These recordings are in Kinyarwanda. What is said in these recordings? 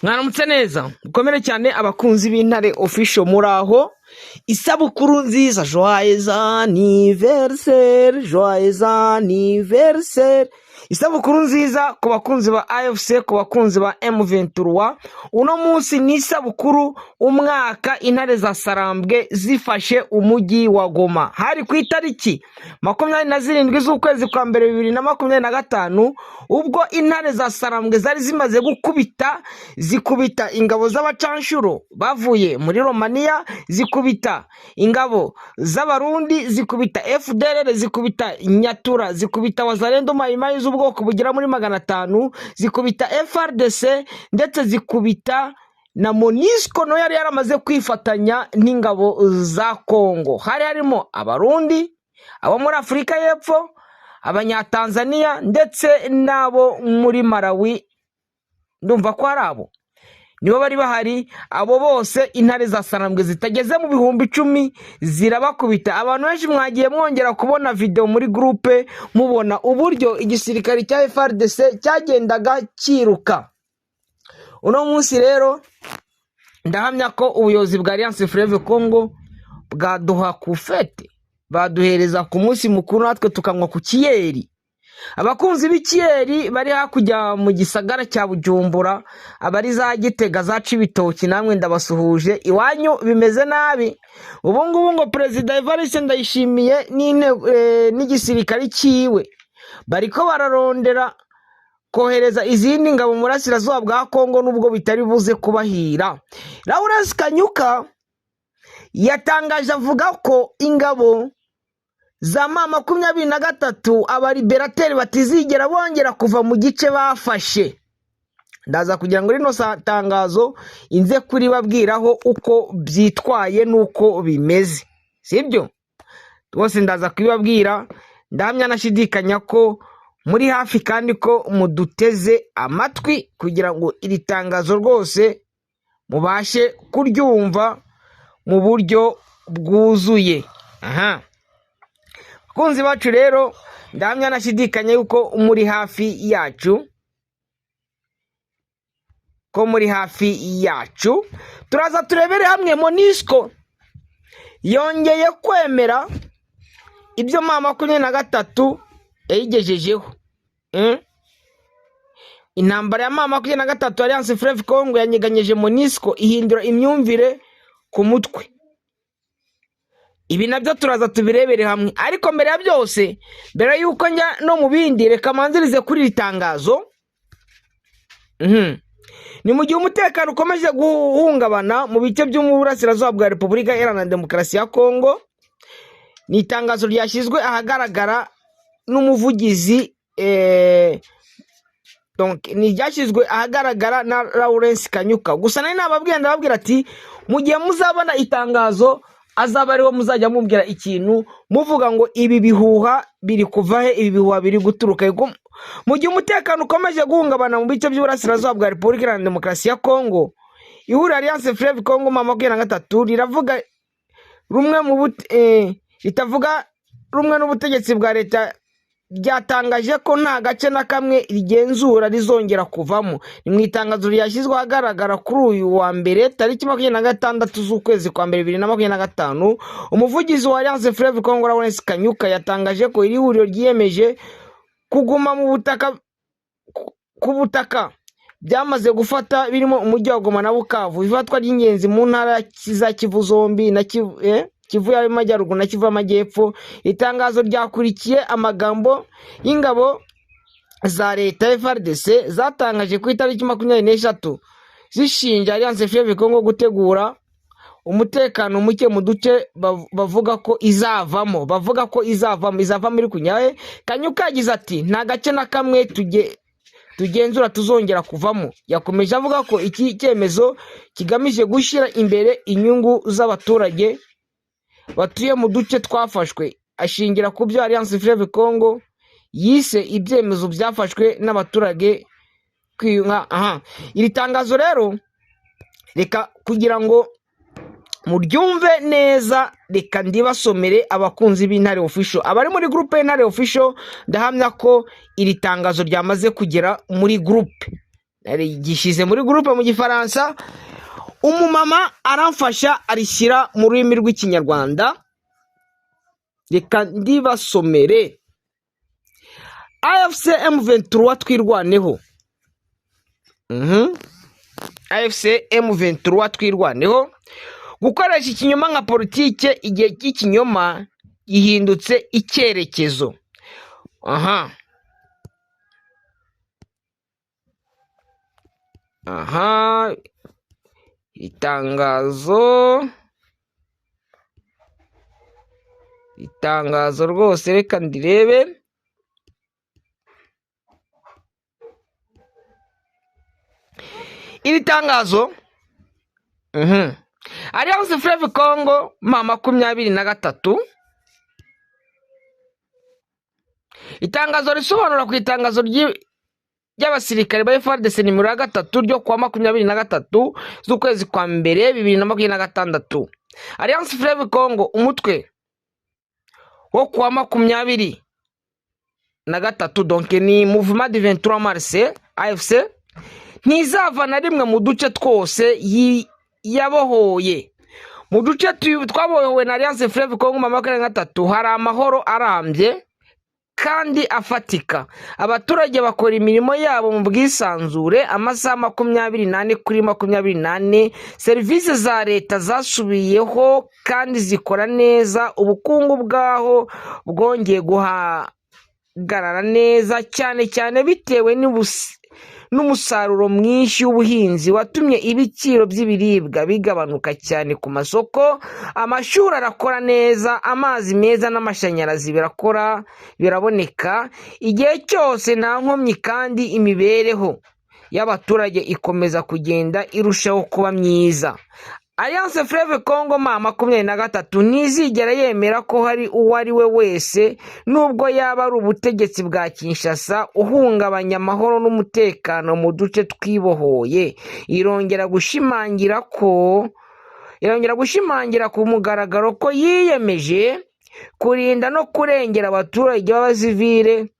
Mwaramutse neza mukomere cyane abakunzi b'Intare official muraho isabukuru nziza joyeux anniversaire isabukuru nziza ku bakunzi ba AFC ku bakunzi ba M23 uno munsi ni isabukuru umwaka Intare za Sarambwe zifashe umujyi wa Goma hari ku itariki 27 z'ukwezi kwa mbere 2025 ubwo Intare za Sarambwe zari zimaze zikubita ingabo z'abacanshuro bavuye muri Romania, zikubita ingabo z'abarundi, zikubita FDLR, zikubita Nyatura, zikubita Wazalendo Mayimayi z'ubwoko bugira muri 500, zikubita FRDC ndetse zikubita na MONUSCO no yari yaramaze kwifatanya n'ingabo za Kongo. Hari harimo abarundi, abo muri Afrika y'Epfo, abanyatanzania ndetse nabo muri Malawi. Ndumva ko ari abo nibo bari bahari. Abo bose Intare za Sarambwe zitageze mu bihumbi 10 zirabakubita. Abantu benshi mwagiye mwongera kubona video muri groupe mubona uburyo igisirikare cya FRDC cyagendaga kiruka. Uno munsi rero ndahamya ko ubuyobozi bwa Alliance Fleuve Congo bwaduha ku fete, baduhereza ku munsi mukuru natwe tukanywa ku kiyeri. Abakunzi b'ikiyeri bari hakujya mu gisagara cya Bujumbura, abari za Gitega, za Cibitoki, namwe ndabasuhuje. Iwanyu bimeze nabi? Ubu ngubu ngo Perezida Evariste Ndayishimiye n'igisirikare ciwe bariko bararondera kohereza izindi ngabo mu burasirazuba bwa Kongo nubwo bitari buze kubahira. Lawrence Kanyuka yatangaje avuga ko ingabo za M23 abaliberateri batizigera bongera kuva mu gice bafashe. Ndaza kugira ngo rino tangazo inze kuri babwiraho uko byitwaye nuko bimeze, sibyo? Rwose ndaza kubibabwira, ndahamya nashidikanya ko muri hafi kandi ko muduteze amatwi kugira ngo iri tangazo rwose mubashe kuryumva mu buryo bwuzuye. Kunzi bacu rero ndahamya nashidikanya yuko muri hafi yacu turaza turebere hamwe. MONUSCO yongeye kwemera ibyo M23 yayigejejeho. Intambara ya M23 Alliance Fleuve Congo yanyeganyeje MONUSCO ihindura imyumvire ku mutwe. Ibi nabyo turaza tubirebere hamwe, ariko mbere ya byose, mbere yuko njya no mu bindi, reka manzirize kuri iri tangazo. Ni mu gihe umutekano ukomeje guhungabana mu bice byo mu burasirazuba bwa Repubulika Iharanira Demokarasi ya Kongo. Ni itangazo ryashyizwe ahagaragara n'umuvugizi ryashyizwe ahagaragara na Lawrence Kanyuka. Gusa nari nababwiye ndababwira ati mu gihe muzabona itangazo azaba ariwo muzajya mubwira ikintu muvuga ngo ibi bihuha biri kuva he, ibi bihuha biri guturuka. Mu gihe umutekano ukomeje guhungabana mu bice by'uburasirazuba bwa Repubulika Iharanira Demokarasi ya Kongo, ihuriro Alliance Fleuve Congo M23 riravuga ritavuga rumwe n'ubutegetsi bwa leta ryatangaje ko nta gace na kamwe rigenzura rizongera kuvamo. Ni mu itangazo ryashyizwe ahagaragara kuri uyu wa mbere tariki 26 z'ukwezi kwa mbere 2025. Umuvugizi wa Alliance Fleuve Congo Lawrence Kanyuka yatangaje ko iri huriro ryiyemeje kuguma mu butaka byamaze gufata birimo umujyi wa Goma na Bukavu, ifatwa ry'ingenzi mu ntara za Kivu zombi na Kivu y'Amajyaruguru na Kivu y'Amajyepfo. Itangazo ryakurikiye amagambo y'ingabo za leta FARDC zatangaje ku itariki 23 zishinja Alliance Fleuve Congo gutegura umutekano muke mu duce bavuga ko izavamo iri kunyahe. Kanyuka yagize ati nta gace na kamwe tugenzura tuzongera kuvamo. Yakomeje avuga ko iki cyemezo kigamije gushyira imbere inyungu z'abaturage batuye mu duce twafashwe. Ashingira ku byo Alliance Fleuve Congo yise ibyemezo byafashwe n'abaturage kwiyunga. Iri tangazo rero reka kugira ngo muryumve neza, reka ndibasomere abakunzi b'Intare official. Abari muri groupe y'Intare official ndahamya ko iri tangazo ryamaze kugera muri groupe. gishize muri groupe mu gifaransa, umumama aramfasha arishyira mu rurimi rw'ikinyarwanda. Reka ndibasomere. AFC M23 twirwaneho. AFC M23 twirwaneho. Gukoresha ikinyoma nka politike igihe cy'ikinyoma gihindutse icyerekezo. Itangazo rwose reka ndirebe. Iri tangazo Alliance Fleuve Congo mama 23. Itangazo risobanura ku itangazo ry'abasirikare ba FARDC nimero ya 3 ryo kwa 23 z'ukwezi kwa mbere 2026. Alliance Fleuve Congo umutwe wo kwa 23 donc ni Mouvement du 23 Mars AFC ntizava na rimwe mu duce twose yabohoye. Mu duce twabohowe na Alliance Fleuve Congo mama 23 hari amahoro arambye kandi afatika. Abaturage bakora imirimo yabo mu bwisanzure amasaha 24 kuri 24. Serivisi za leta zasubiyeho kandi zikora neza. Ubukungu bwaho bwongeye guhagarara neza cyane cyane bitewe n'umusaruro mwinshi w'ubuhinzi watumye ibiciro by'ibiribwa bigabanuka cyane ku masoko. Amashuri arakora neza, amazi meza n'amashanyarazi biraboneka igihe cyose nta nkomyi, kandi imibereho y'abaturage ikomeza kugenda irushaho kuba myiza. Alliance Fleuve Congo mama 23 ntizigera yemera ko hari uwo ari we wese nubwo yaba ari ubutegetsi bwa Kinshasa uhungabanya amahoro n'umutekano mu duce twibohoye. Irongera gushimangira ku mugaragaro ko yiyemeje kurinda no kurengera abaturage b'abazivile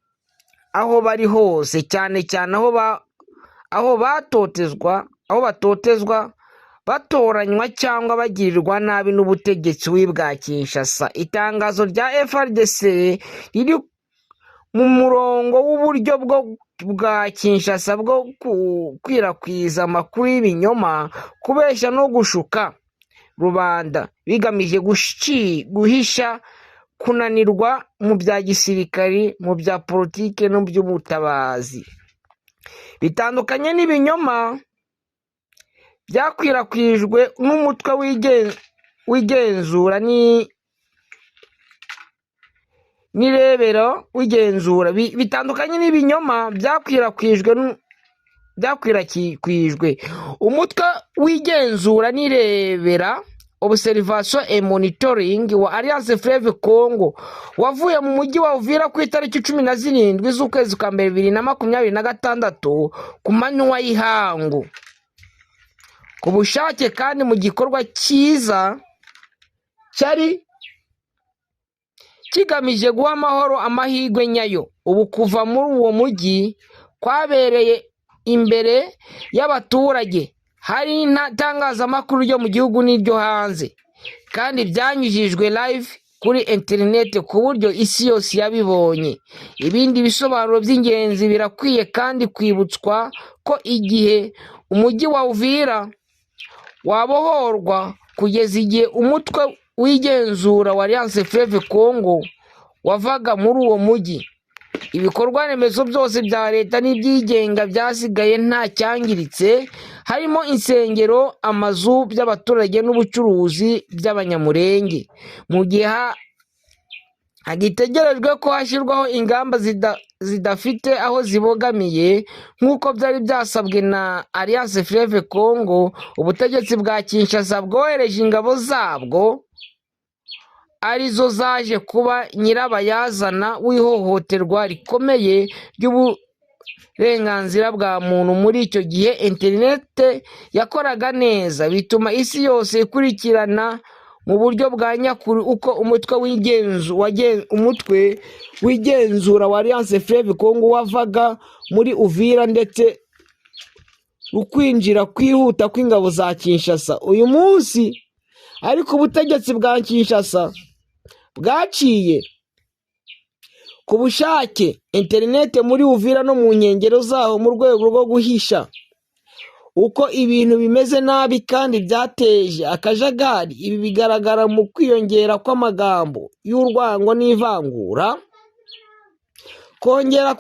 aho bari hose, cyane cyane aho batotezwa, batoranywa cyangwa bagirirwa nabi n'ubutegetsi bwa Kinshasa. Itangazo rya FARDC riri mu murongo w'uburyo bwa Kinshasa bwo gukwirakwiza amakuru y'ibinyoma, kubeshya no gushuka rubanda bigamije guhisha kunanirwa mu bya gisirikari, mu bya politike no by'ubutabazi. Bitandukanye n'ibinyoma byakwirakwijwe n'umutwe w'igenzura n'irebero w'igenzura. Bitandukanye n'ibinyoma byakwirakwijwe umutwe w'igenzura n'irebera Observation et Monitoring wa Alliance Fleuve Congo wavuye mu mujyi wa Uvira ku itariki 17 z'ukwezi kwa mbere 2026 ku manywa y'ihangu ku bushake kandi mu gikorwa cyiza cyari kigamije guha amahoro amahirwe nyayo. Ubu kuva muri uwo mujyi kwabereye imbere y'abaturage hari itangazamakuru ryo mu gihugu n'iryo hanze, kandi byanyujijwe live kuri internet ku buryo isi yose yabibonye. Ibindi bisobanuro by'ingenzi birakwiye kandi kwibutswa ko igihe umujyi wa Uvira wabohorwa kugeza igihe umutwe w'igenzura wa Alliance Fleuve Congo wavaga muri uwo mujyi, ibikorwa remezo byose bya leta n'ibyigenga byasigaye nta cyangiritse, harimo insengero, amazu by'abaturage n'ubucuruzi by'abanyamurenge. Mu gihe hagitegerejwe ko hashyirwaho ingamba zidafite aho zibogamiye nk'uko byari byasabwe na Alliance Fleuve Congo, ubutegetsi bwa Kinshasa bwohereje ingabo zabwo arizo zaje kuba nyirabayazana w'ihohoterwa rikomeye ry'uburenganzira bwa muntu. Muri icyo gihe internet yakoraga neza, bituma isi yose ikurikirana mu buryo bwa nyakuri uko umutwe w'igenzura wa Alliance Fleuve Congo wavaga muri Uvira ndetse ukwinjira kwihuta kw'ingabo za Kinshasa uyu munsi, ariko ubutegetsi bwa Kinshasa bwaciye ku bushake interinete muri Uvira no mu nkengero zaho mu rwego rwo guhisha uko ibintu bimeze nabi kandi byateje akajagari. Ibi bigaragara mu kwiyongera kw'amagambo y'urwango n'ivangura, kongera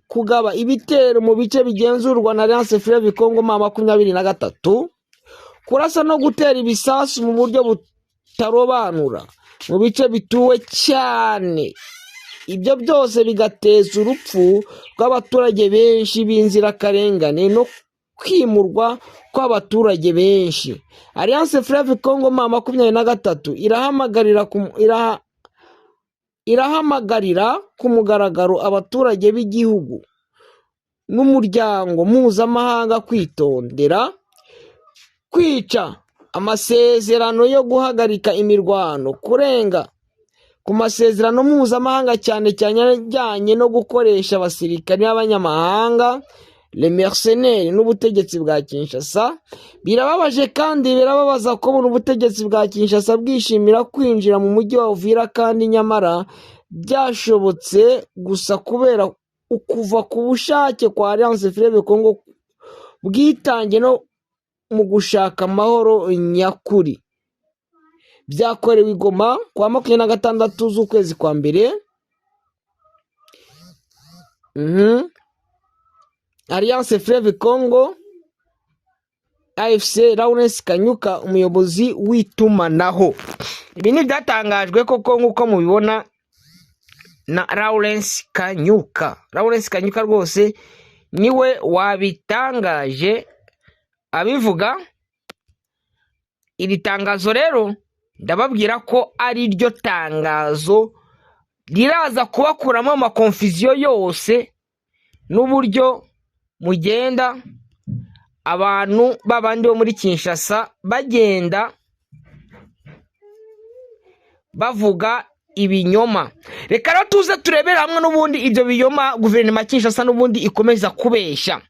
kugaba ibitero mu bice bigenzurwa na Alliance Fleuve Congo M23, kurasa no gutera ibisasu mu buryo butarobanura mu bice bituwe cyane. Ibyo byose bigateza urupfu rw'abaturage benshi b'inzirakarengane no kwimurwa kw'abaturage benshi. Alliance Fleuve Congo M23 irahamagarira ku mugaragaro abaturage b'igihugu n'umuryango mpuzamahanga kwitondera kwica amasezerano yo guhagarika imirwano, kurenga ku masezerano mpuzamahanga cyane cyane ajyanye no gukoresha abasirikare b'abanyamahanga les mercenaires n'ubutegetsi bwa Kinshasa. Birababaje kandi birababaza ko ubutegetsi bwa Kinshasa bwishimira kwinjira mu mujyi wa Uvira kandi nyamara byashobotse gusa kubera ukuva ku bushake kwa Alliance Fleuve Congo bwitange no mu gushaka amahoro nyakuri. Byakorewe i Goma kwa 26 z'ukwezi kwa mbere. Alliance Fleuve Congo AFC Lawrence Kanyuka, umuyobozi w'itumanaho. Ibi ni byatangajwe koko nk'uko mubibona na Lawrence Kanyuka. Lawrence Kanyuka rwose niwe wabitangaje abivuga. Iri tangazo rero ndababwira ko ari ryo tangazo riraza kubakuramo amakonfuziyo yose n'uburyo mugenda abantu babandi bo muri Kinshasa bagenda bavuga ibinyoma. Reka rero tuze turebera hamwe n'ubundi ibyo binyoma guverinoma Kinshasa n'ubundi ikomeza kubeshya.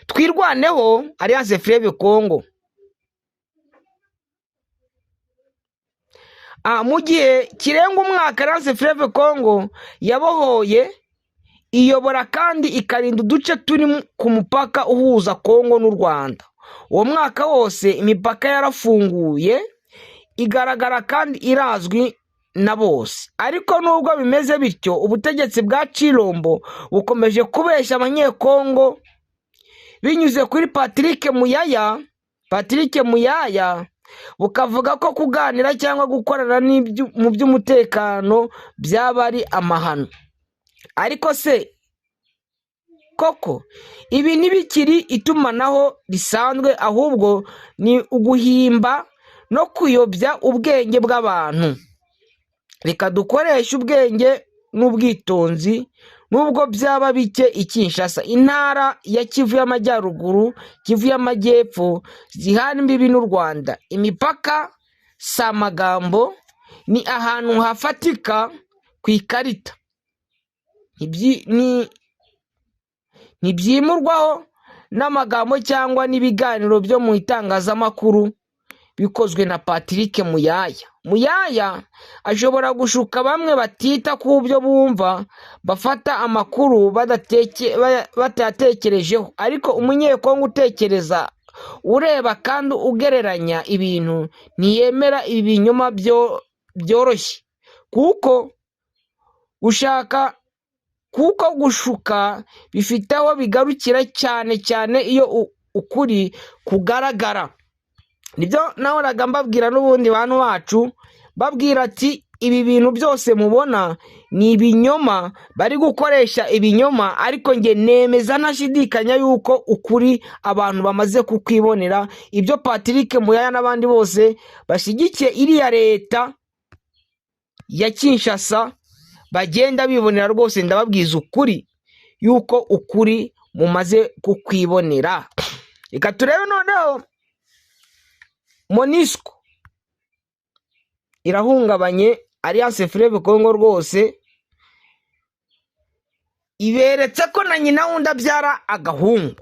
Twirwaneho Alliance Fleuve Congo. Mu gihe kirenga umwaka Alliance Fleuve Congo yabohoye, iyobora kandi ikarinda uduce turi ku mupaka uhuza Congo n'u Rwanda. Uwo mwaka wose imipaka yarafunguye, igaragara kandi irazwi na bose. Ariko nubwo bimeze bityo, ubutegetsi bwa Chilombo bukomeje kubeshya abanyekongo binyuze kuri Patrick Muyaya bukavuga ko kuganira cyangwa gukorana mu by'umutekano byaba ari amahano. Ariko se koko ibi ntibikiri itumanaho risanzwe, ahubwo ni uguhimba no kuyobya ubwenge bw'abantu. Reka dukoreshe ubwenge n'ubwitonzi nubwo byaba bike i Kinshasa. Intara ya Kivu y'Amajyaruguru, Kivu y'Amajyepfo zihana imbibi n'u Rwanda. Imipaka si amagambo, ni ahantu hafatika ku ikarita. Ntibyimurwaho n'amagambo cyangwa n'ibiganiro byo mu itangazamakuru bikozwe na Patrick Muyaya ashobora gushuka bamwe batita ku byo bumva, bafata amakuru batatekerejeho. Ariko umunyekongo utekereza, ureba kandi ugereranya ibintu ntiyemera ibi binyoma byoroshye, kuko gushuka bifite aho bigarukira cyane cyane iyo ukuri kugaragara. Nibyo nahoraga mbabwira n'ubundi bantu bacu, babwira ati ibi bintu byose mubona ni ibinyoma, bari gukoresha ibinyoma. Ariko nge nemeza ntashidikanya yuko ukuri abantu bamaze kukwibonera. Ibyo Patrick Muyaya n'abandi bose bashyigikiye iriya leta ya Kinshasa bagenda bibonera rwose, ndababwiza ukuri yuko ukuri mumaze kukwibonera. Reka turebe noneho MONUSCO irahungabanye Alliance Fleuve Congo rwose, iberetse ko na nyina wundi abyara agahungu.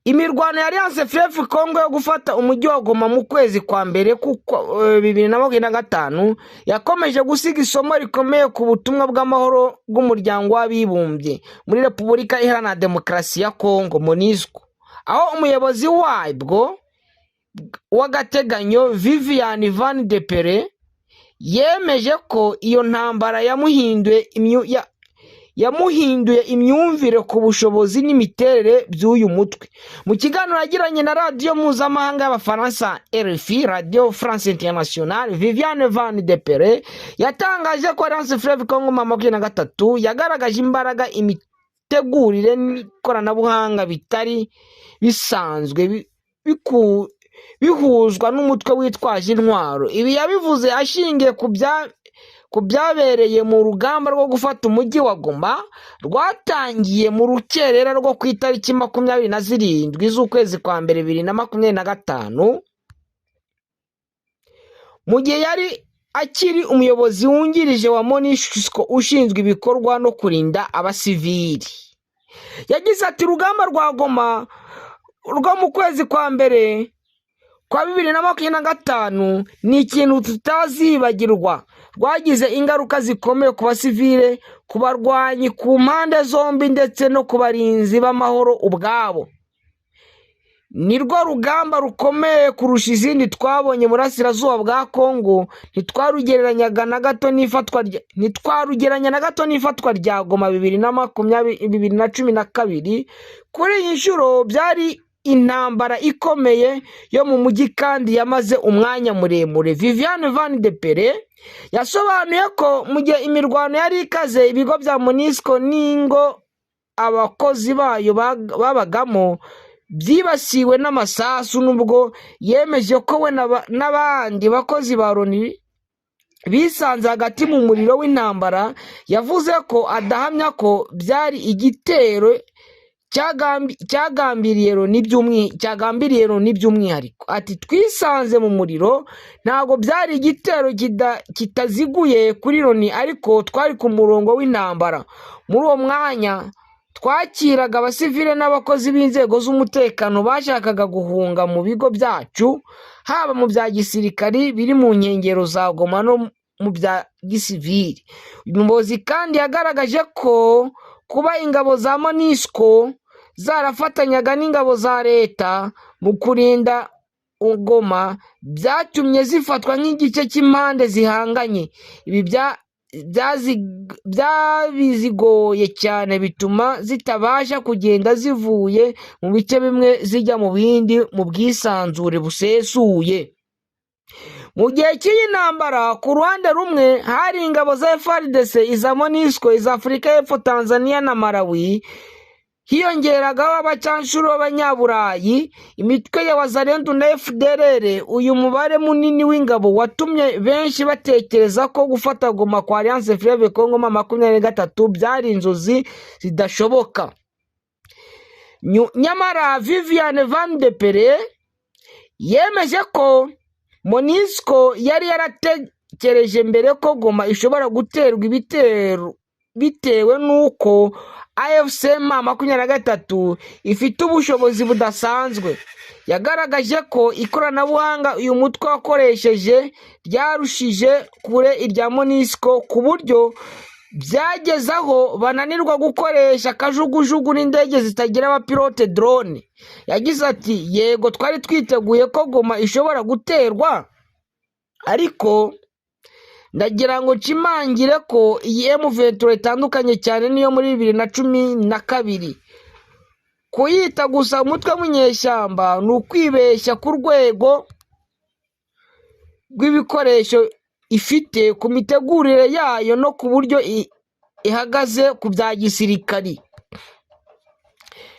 imirwano ya Alliance Fleuve Congo yo gufata umujyi wa Goma mu kwezi kwa mbere kuko 2025 yakomeje gusiga isomo rikomeye ku butumwa bw'amahoro bw'umuryango w'abibumbye muri Repubulika Iharanira Demokarasi ya Congo MONUSCO, aho umuyobozi wabwo w'agateganyo Viviane Van de Pere yemeje ko iyo ntambara yamuhinduye imyumvire ku bushobozi n'imiterere by'uyu mutwe. Mu kiganiro yagiranye na radiyo mpuzamahanga y'Abafaransa RFI, Radio France Internationale, Viviane Van de Pere yatangaje ko Alliance Fleuve Congo 23 yagaragaje imbaraga, imitegurire n'ikoranabuhanga bitari bisanzwe bihuzwa n'umutwe witwaje intwaro. Ibi yabivuze ashingiye ku byabereye mu rugamba rwo gufata umujyi wa Goma rwatangiye mu rukerera rwo ku itariki 27 z'ukwezi kwa mbere 2025, mu gihe yari akiri umuyobozi wungirije wa MONUSCO ushinzwe ibikorwa no kurinda abasivili. Yagize ati urugamba rwa Goma rwo mu kwezi kwa mbere kwa 2025 ni ikintu tutazibagirwa. Rwagize ingaruka zikomeye ku basivile, ku barwanyi ku mpande zombi ndetse no ku barinzi b'amahoro ubwabo. Ni rwo rugamba rukomeye kurusha izindi twabonye mu burasirazuba bwa Congo. Ntitwarugereranya na gato n'ifatwa rya Goma 2012. Kuri iyi nshuro byari intambara ikomeye yo mu mujyi kandi yamaze umwanya muremure. Viviane Van de Pere yasobanuye ko mu gihe imirwano yari ikaze, ibigo bya MONUSCO n'ingo abakozi bayo babagamo byibasiwe n'amasasu, nubwo yemeje ko we n'abandi bakozi ba Loni bisanze hagati mu muriro w'intambara. Yavuze ko adahamya ko byari igitero cyagambiriye n'iby'umwihariko. Ati twisanze mu muriro, ntabwo byari igitero kitaziguye kuri Loni, ariko twari ku murongo w'intambara. Muri uwo mwanya twakiraga abasivile n'abakozi b'inzego z'umutekano bashakaga guhunga mu bigo byacu, haba mu bya gisirikari biri mu nkengero za Goma no mu bya gisivili. Uyu muyobozi kandi yagaragaje ko kuba ingabo za MONUSCO zarafatanyaga n'ingabo za leta mu kurinda Goma byatumye zifatwa nk'igice cy'impande zihanganye. Ibi byabizigoye cyane, bituma zitabasha kugenda zivuye mu bice bimwe zijya mu bindi mu bwisanzure busesuye. Mu gihe cy'iyi ntambara, ku ruhande rumwe hari ingabo za FARDC, iza MONUSCO, iza Afurika y'Epfo, Tanzania na Malawi, hiyongeragaho abacanshuro b'abanyaburayi, imitwe ya Wazalendo na FDLR. Uyu mubare munini w'ingabo watumye benshi batekereza ko gufata Goma kwa Alliance Fleuve Congo 23 byari inzozi zidashoboka. Nyamara Viviane Van de Pere yemeje ko MONUSCO yari yaratekereje mbere ko Goma ishobora guterwa ibitero bitewe n'uko AFC M23 ifite ubushobozi budasanzwe. Yagaragaje ko ikoranabuhanga uyu mutwe wakoresheje ryarushije kure irya MONUSCO ku buryo byagezaho bananirwa gukoresha akajugujugu n'indege zitagira abapilote drone. Yagize ati yego twari twiteguye ko Goma ishobora guterwa, ariko ndagira ngo nshimangire ko iyi M23 itandukanye cyane niyo muri 2012. Kuyita gusa umutwe w'inyeshyamba ni ukwibeshya ku rwego rw'ibikoresho ifite, ku mitegurire yayo no ku buryo ihagaze ku bya gisirikari.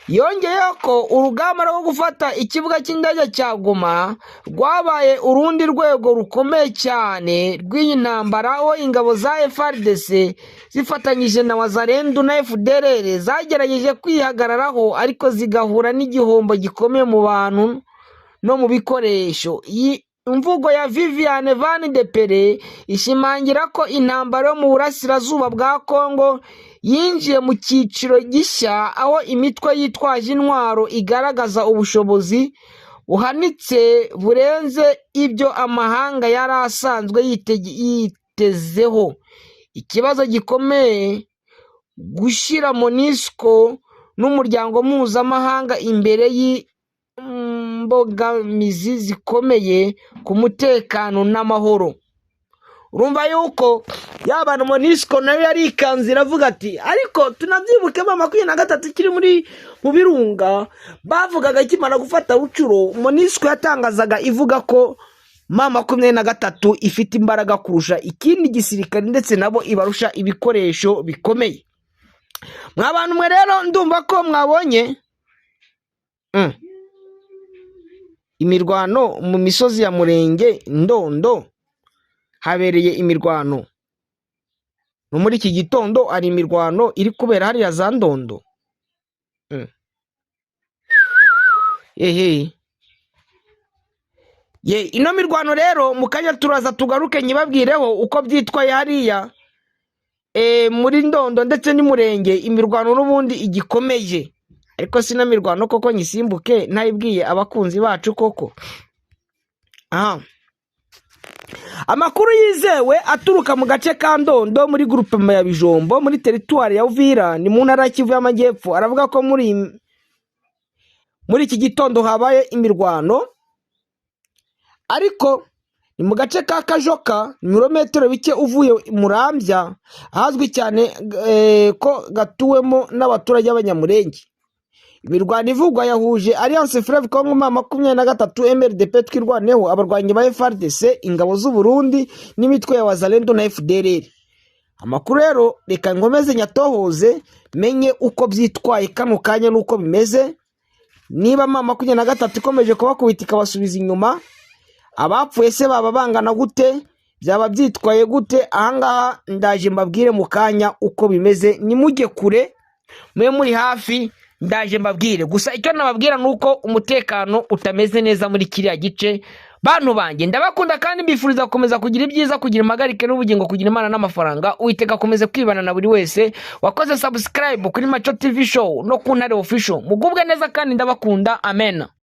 Yongeyeho ko urugamba rwo gufata ikibuga cy'indege cya Goma rwabaye urundi rwego rukomeye cyane rw'iyi ntambara, aho ingabo za FARDC zifatanyije na Wazalendo na FDLR zagerageje kwihagararaho, ariko zigahura n'igihombo gikomeye mu bantu no mu bikoresho. Iyi imvugo ya Viviane Van de Pere ishimangira ko intambara yo mu burasirazuba bwa Kongo yinjiye mu cyiciro gishya, aho imitwe yitwaje intwaro igaragaza ubushobozi buhanitse burenze ibyo amahanga yari asanzwe yitezeho. Ikibazo gikomeye gushyira MONUSCO n'umuryango mpuzamahanga imbere y'imbogamizi zikomeye ku mutekano n'amahoro. Urumva yuko yabana MONUSCO nayo yarikanze iravuga ati ariko tunabyibuke ba 23 kiri mu birunga bavugaga kimana gufata Rucuro. MONUSCO yatangazaga ivuga ko ma 23 ifite imbaraga kurusha ikindi gisirikare ndetse nabo ibarusha ibikoresho bikomeye. Mwabantu mwe rero ndumva ko mwabonye imirwano mu misozi ya Murenge Ndondo, habereye imirwano no muri iki gitondo ari imirwano iri kubera hariya za Ndondo. Ino mirwano rero mukanya turaza tugaruke nyibabwireho uko byitwaye hariya muri Ndondo ndetse n'Umurenge. Imirwano n'ubundi igikomeje, ariko sina mirwano koko nyisimbuke ntayibwiye abakunzi bacu koko. Amakuru yizewe aturuka mu gace ka Ndondo muri groupement ya Bijombo muri territoire ya Uvira ni mu ntara ya Kivu y'Amajyepfo aravuga ko muri iki gitondo habaye imirwano, ariko ni mu gace ka Kajoka milimetero bike uvuye Murambya, ahazwi cyane ko gatuwemo n'abaturage b'Abanyamurenge. Imirwano ivugwa yahuje Alliance Fleuve Congo ma 23 MRDP twirwaneho, abarwanyi ba FARDC, ingabo z'u Burundi n'imitwe ya Wazalendo na FDLR. Amakuru rero reka ngomeze nyatohoze menye uko byitwaye kano kanya nuko bimeze, niba ma 23 ikomeje kubakubitika basubiza inyuma, abapfuye se baba bangana gute, byaba byitwaye gute. Ahangaha ndaje mbabwire mu kanya uko bimeze, nimujye kure mwe muri hafi ndaje mbabwire. Gusa icyo nababwira nuko umutekano utameze neza muri kiriya gice. Bantu banjye ndabakunda kandi mbifuriza gukomeza kugira ibyiza, kugira impagarike n'ubugingo, kugira Imana n'amafaranga. Uwiteka akomeze kwibana na buri wese wakoze subscribe kuri Macho TV show no ku Ntare official. Mugubwe neza kandi ndabakunda, amen.